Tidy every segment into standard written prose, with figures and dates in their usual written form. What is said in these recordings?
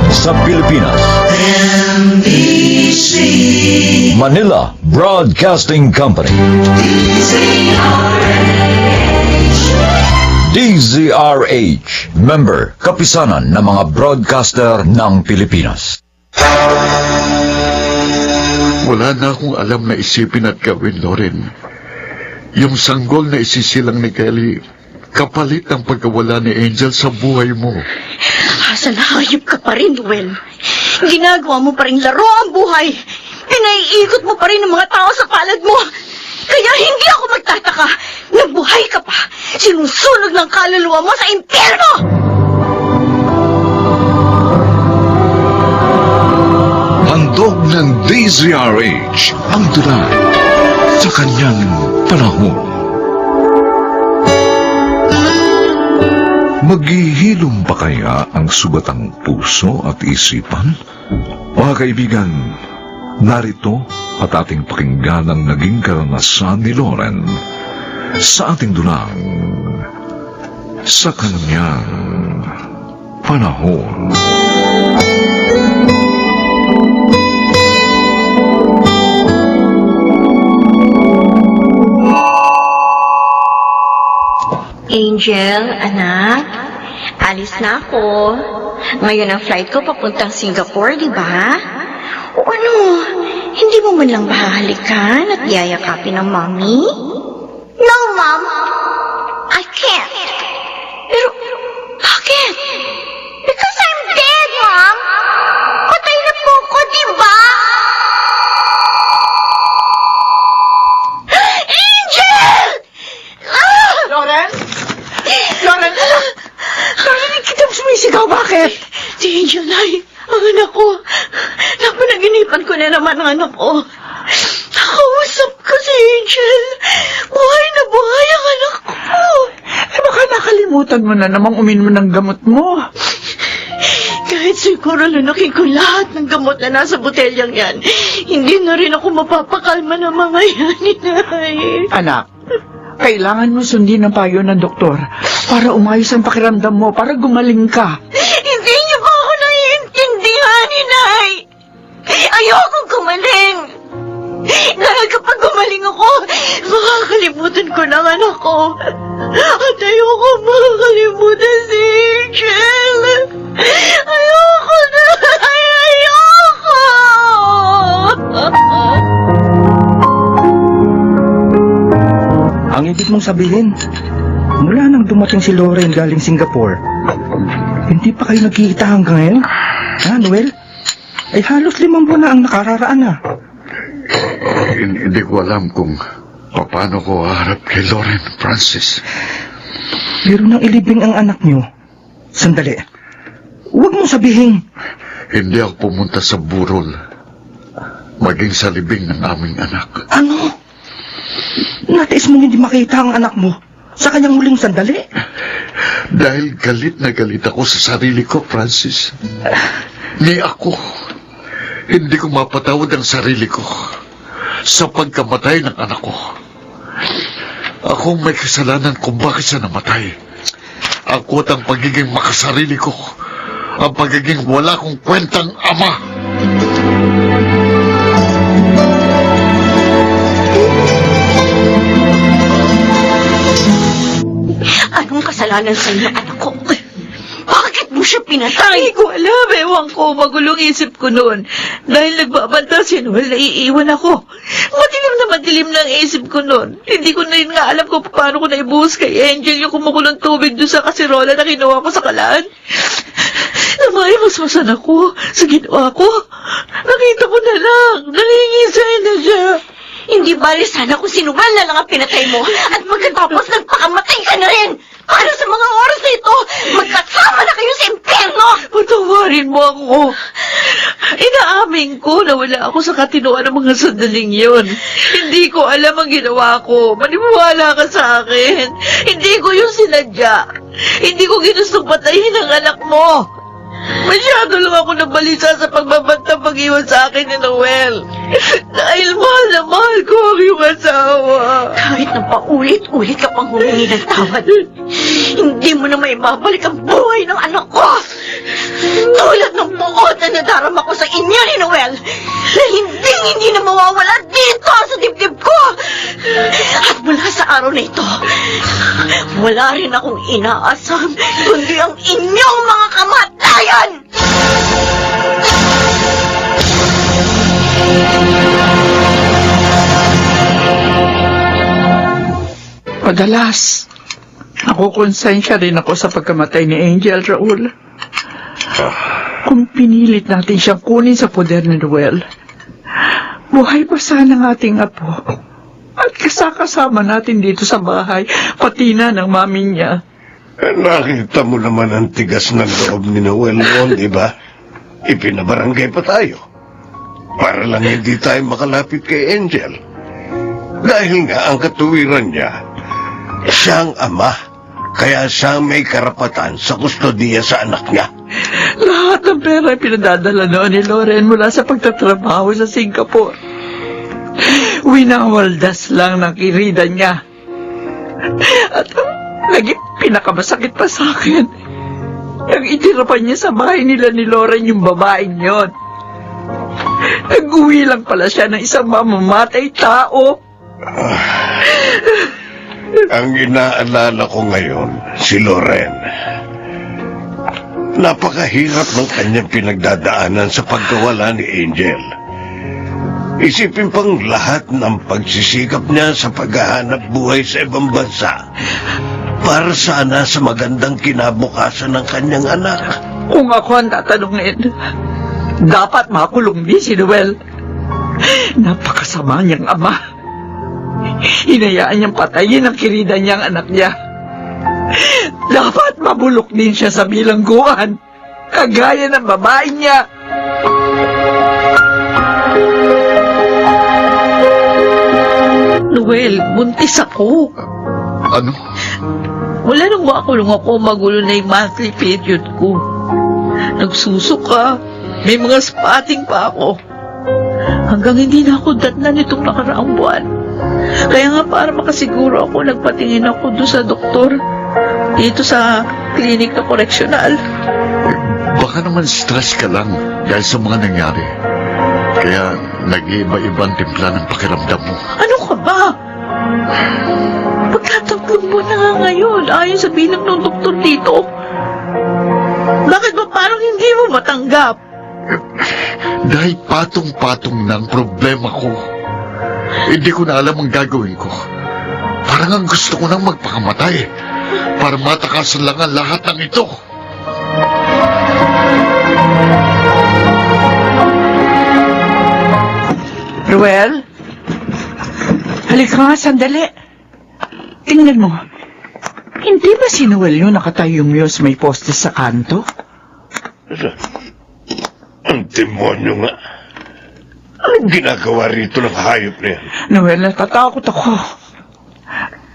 sa Pilipinas. NBC Manila Broadcasting Company. DZRH, member, kapisanan ng mga broadcaster ng Pilipinas. Wala na akong alam na isipin at gawin, Loren. Yung sanggol na isisilang ni Kelly, kapalit ang pagkawala ni Angel sa buhay mo. Asa na hayop ka pa rin, Noel. Ginagawa mo pa rin laro ang buhay. Pinaiikot mo pa rin ang mga tao sa palad mo. Kaya hindi ako magtataka. Nabuhay ka pa. Sinusunog ng kaluluwa mo sa impyerno! Handog ng DZRH ang tulad sa kanyang panahon. Maghihilom ba kaya ang sugatang puso at isipan? Mga kaibigan, narito at ating pakinggan ang naging karanasan ni Loren sa ating dulang sa kanyang panahon. Angel, anak, alis na ako. Ngayon ang flight ko papuntang Singapore, di ba? O ano, hindi mo man lang bahalikan at yayakapin ng mommy? No, Mom. I can't. Pero, bakit? Because I'm dead, Mom. Patay na po ko, di ba? Angel! Ah! Loren? Loren, anak! Loren, hindi kita sumisigaw. Bakit? Si Angel, Nay. Ang anak ko. Napanaginipan ko na naman ang anak ko. Nakausap ko si Angel. Buhay na buhay ang anak ko. Eh, baka nakalimutan mo na namang uminom ng gamot mo. Kahit siguro lunukin ko lahat ng gamot na nasa botelyang yan, hindi na rin ako mapapakalma ng mga yan, Nay. Anak, kailangan mo sundin ang payo ng doktor para umayos ang pakiramdam mo, para gumaling ka. Hindi niyo ba ako naiintindihan, Inay? Ayokong gumaling. Dahil kapag gumaling ako, makakalimutan ko ng anak ko. At ayoko makakalimutan si Angel. Ayoko na. Ayoko. Ang ibig mong sabihin, mula nang dumating si Loren galing Singapore, hindi pa kayo nagkikita hanggang ngayon? Ha, Noel? Ay halos 5 buwan na ang nakararaan na. Hindi ko alam kung paano ko haharap kay Loren, Francis. Pero nang ilibing ang anak niyo, sandali, huwag mong sabihin. Hindi ako pumunta sa burol, maging sa libing ng aming anak. Ano? Natiis mong hindi makita ang anak mo sa kanyang huling sandali? Dahil galit na galit ako sa sarili ko, Francis. Ni ako, hindi ko mapatawad ang sarili ko sa pagkamatay ng anak ko. Ako may kasalanan kung bakit siya namatay. Ako at ang pagiging makasarili ko, ang pagiging wala kong kwentang ama. Anong kasalanan sa inyo, anak ko? Bakit mo siya pinatay? Hindi ko alam, ewan ko, magulong isip ko noon. Dahil nagbabanta si Noel, naiiwan ako. Madilim na madilim na ang isip ko noon. Hindi ko na rin nga alam kung paano ko naibuhos kay Angel yung kumukulong tubig doon sa kasirola na kinuha ko sa kalaan. Namaimasmasan ako sa ginawa ko. Nakita ko na lang, nangingisay na siya. Hindi bali sana kung sinuman na lang ang pinatay mo at magkatapos nagpakamatay ka na rin. Para sa mga oras na ito, magkasama na kayo sa impyerno! Patawarin mo ako. Inaamin ko na wala ako sa katinoan ng mga sandaling yun. Hindi ko alam ang ginawa ko. Maniwala ka sa akin. Hindi ko yung sinadya. Hindi ko ginustong patayin ang anak mo. Masyado lang ako nabalisa sa pagbabantang pag-iwan sa akin ni Noel. Dahil mahal na mahal ko ang iyong asawa. Kahit na paulit-ulit ka pang humingi ng tawad, hindi mo na maibabalik ang buhay ng anak ko! Tulad ng buod na nadarama ko sa inyo ni Noel, na hindi na mawawala dito sa dibdib ko. At mula sa araw na ito, wala rin akong inaasam, kundi ang inyong mga kamatayan! Madalas, nakukonsensya rin ako sa pagkamatay ni Angel, Raul. Kung pinilit natin siyang kunin sa poder ni Noel, buhay pa sana ang ating apo. At kasama natin dito sa bahay, pati na ng mami niya. Nakita mo naman ang tigas ng loob ni Noel noon, di ba? Ipinabarangay pa tayo. Para lang hindi tayo makalapit kay Angel. Dahil nga ang katuwiran niya, siyang ama, kaya siyang may karapatan sa kustodiya sa anak niya. Lahat ng pera ay pinadadala noon ni Loren mula sa pagtatrabaho sa Singapore. Winawaldas lang ng kirida niya. At naging pinakamasakit pa sa akin, yung itirapan niya sa bahay nila ni Loren yung babaeng yon. Nag-uwi lang pala siya ng isang mamamatay tao. Ang inaalala ko ngayon, si Loren. Napakahirap ng kanyang pinagdadaanan sa pagkawala ni Angel. Isipin pang lahat ng pagsisikap niya sa paghahanap buhay sa ibang bansa para sana sa magandang kinabukasan ng kanyang anak. Kung ako ang tatanungin, dapat makulong din si Noel. Napakasama niyang ama. Hinayaan niyang patayin ang kirida niyang anak niya. Dapat mabulok din siya sa bilangguan, kagaya ng babae niya. Noel, buntis ako. Ano? Wala nang makulong ako, magulo na yung monthly period ko. Nagsusuka, may mga spotting pa ako. Hanggang hindi na ako datnan nitong nakaraang buwan. Kaya nga para makasiguro ako, nagpatingin ako doon sa doktor dito sa klinik na koreksyonal. Baka naman stress ka lang dahil sa mga nangyari. Kaya nag-iiba-ibang timpla ng pakiramdam mo. Ano ka ba? Pagkatampon mo na nga ngayon, ayon sa bilang ng doktor dito. Bakit ba parang hindi mo matanggap? Dahil patong-patong ng problema ko. Hindi ko na alam ang gagawin ko. Parang ang gusto ko nang magpakamatay para matakasan lang ang lahat ng ito. Ruel? Halika nga, sandali. Tingnan mo. Hindi ba si Noel yung nakatayong yun sa may poste sa kanto? Ang demonyo nga. Anong ginagawa rito ng hayop na yan? Noel, natatakot ako.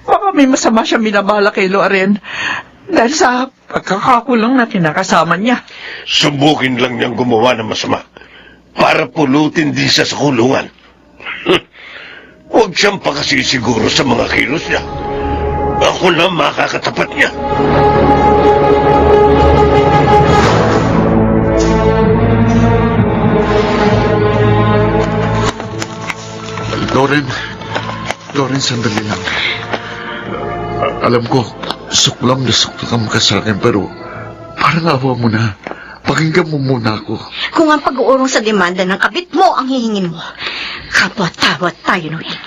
Baka may masama siya minabala kay Loren dahil sa pagkakakulong na kinakasama niya. Subukin lang niyang gumawa ng masama para pulutin din siya sa kulungan. Huwag siyang pakasisiguro sa mga kilos niya. Ako na makakatapat niya. Loren, sandali lang. Alam ko, suklam na suklam ka sa akin, pero parang awa mo na. Pakinggan mo muna ako. Kung ang pag-uurong sa demanda ng kabit mo ang hihingin mo, kapwa-tawat tayo, Noel.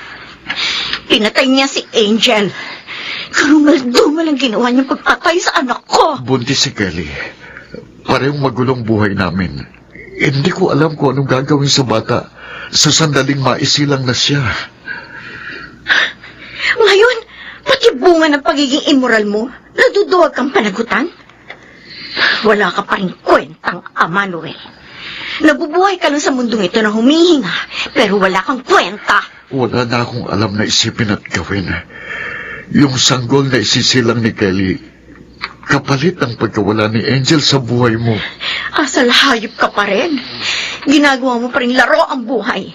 Pinatay niya si Angel. Karumal-dumal ang ginawa niyang pagpatay sa anak ko. Buntis si Kelly. Parehong magulong buhay namin. Hindi ko alam kung anong gagawin sa bata sa sandaling maisilang na siya. Ngayon, pati bunga ng pagiging immoral mo, naduduwag kang panagutan? Wala ka pa rin kwentang ama, Noel. Nabubuhay ka lang sa mundong ito na humihinga, pero wala kang kwenta. Wala na akong alam na isipin at gawin. Yung sanggol na isisilang ni Kelly, kapalit ang pagkawala ni Angel sa buhay mo. Asal hayop ka pa rin. Ginagawa mo pa rin laro ang buhay.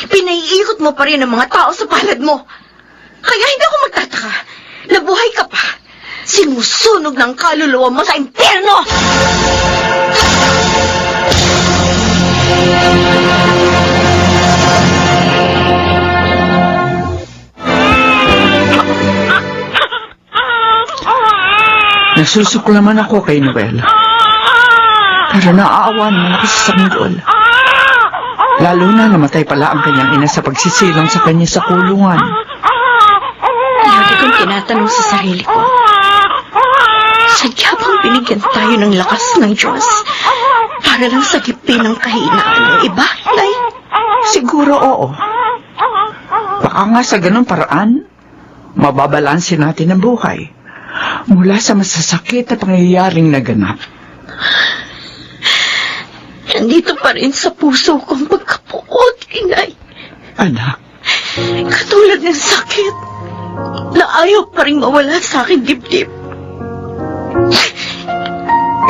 Pinaiikot mo pa rin ang mga tao sa palad mo. Kaya hindi ako magtataka. Nabuhay ka pa. Sinusunog ng kaluluwa mo sa impyerno! Nasusuklaman ako kay Noel. Pero naaawa naman ako sa sanggol. Lalo na namatay pala ang kanyang ina sa pagsisilang sa kanya sa kulungan. Lagi kong tinatanong sa sarili ko, sadya bang binigyan tayo ng lakas ng Diyos para lang sagipin ang kahinaan ng iba, Nay? Siguro oo. Baka nga sa ganung paraan, mababalansin natin ang buhay mula sa masasakit na pangyayaring naganap. Nandito pa rin sa puso ko ang pagkapuot, Inay. Anak, Katulad ng sakit na ayaw pa rin mawala sa akin dibdib.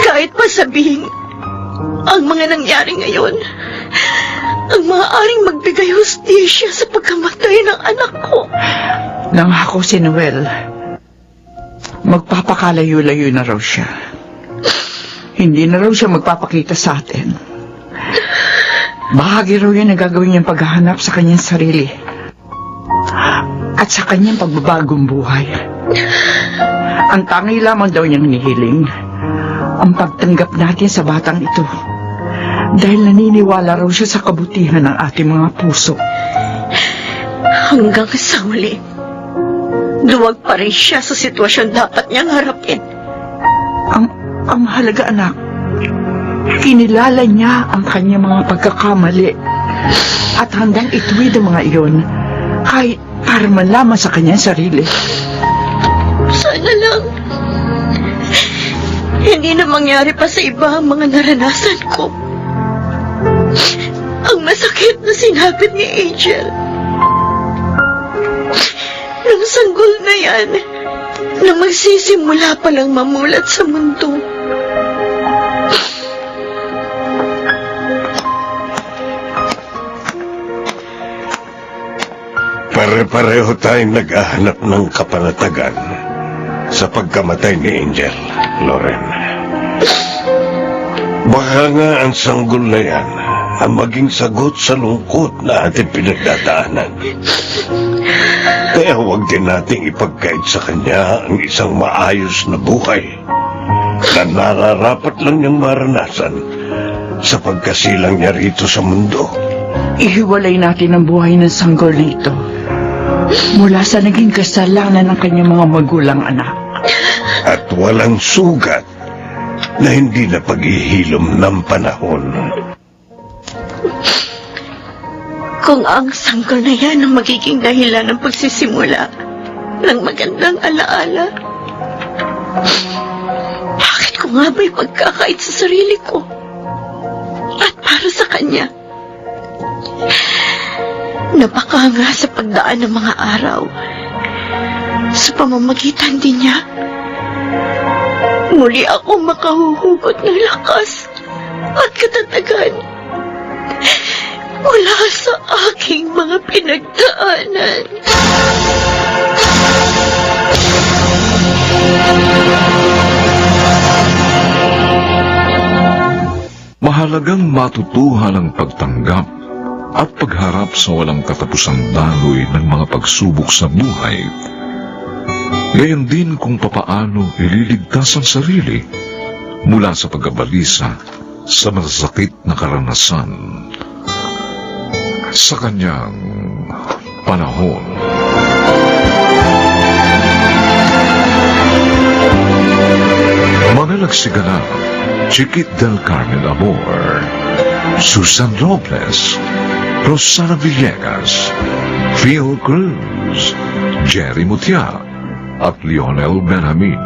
Kahit pa sabihin ang mga nangyari ngayon, ang maaaring magbigay hustisya sa pagkamatay ng anak ko. nangako si Noel, magpapakalayo-layo na raw siya. Hindi na raw siya magpapakita sa atin. Bahagi raw yan ang gagawin niyang paghahanap sa kanyang sarili at sa kanyang pagbabagong buhay. Ang tangi lamang daw niyang hinihiling ang pagtanggap natin sa batang ito dahil naniniwala raw siya sa kabutihan ng ating mga puso. Hanggang sa huli, duwag pa rin siya sa sitwasyon dapat niyang harapin. Ang mahalaga, anak, kinilala niya ang kanyang mga pagkakamali at handang ituwid ang mga iyon kahit para man lamang sa kanyang sarili. Sana lang hindi na mangyari pa sa iba ang mga naranasan ko. Ang masakit na sinapit ni Angel. Nang sanggol na yan, na magsisimula palang mamulat sa mundo. Pare-pareho tayong naghahanap ng kapanatagan sa pagkamatay ni Angel, Loren. Baka nga ang sanggol na yan ang maging sagot sa lungkot na ating pinagdadaanan. Kaya huwag din nating ipagkait sa kanya ang isang maayos na buhay na nararapat lang niyang maranasan sa pagkasilang niya rito sa mundo. Ihiwalay natin ang buhay ng sanggol nito mula sa naging kasalanan ng kanyang mga magulang anak. At walang sugat na hindi na paghihilom ng panahon. Kung ang sanggol na yan ang magiging dahilan ng pagsisimula ng magandang alaala, bakit ko nga ba'y pagkakait sa sarili ko? At para sa kanya, napaka nga sa pagdaan ng mga araw, sa pamamagitan din niya, muli ako makahuhugot ng lakas at katatagan mula sa aking mga pinagdaanan. Mahalagang matutuhan ang pagtanggap at pagharap sa walang katapusang daloy ng mga pagsubok sa buhay. Gayon din kung papaano ililigtas ang sarili mula sa pagkabalisa sa masasakit na karanasan sa kanyang panahon. Manalagsigana, Chiquit del Carmen Amor, Susan Robles, Rosana Villegas, Phil Cruz, Jerry Mutia, at Lionel Benjamin.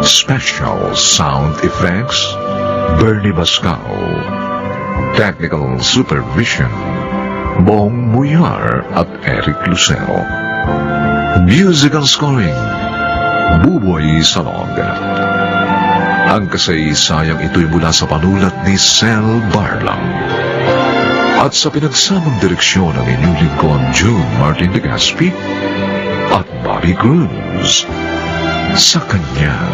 Special Sound Effects, Bernie Bascao. Technical Supervision, Bong Muyar at Eric Lucero. Musical Scoring, Buboy Salong. Ang kasaysayang ito'y mula sa panulat ni Sel Barlang at sa pinagsamang direksyon ng inyong lingkod June Martin de Gaspi at Bobby Cruz sa kanyang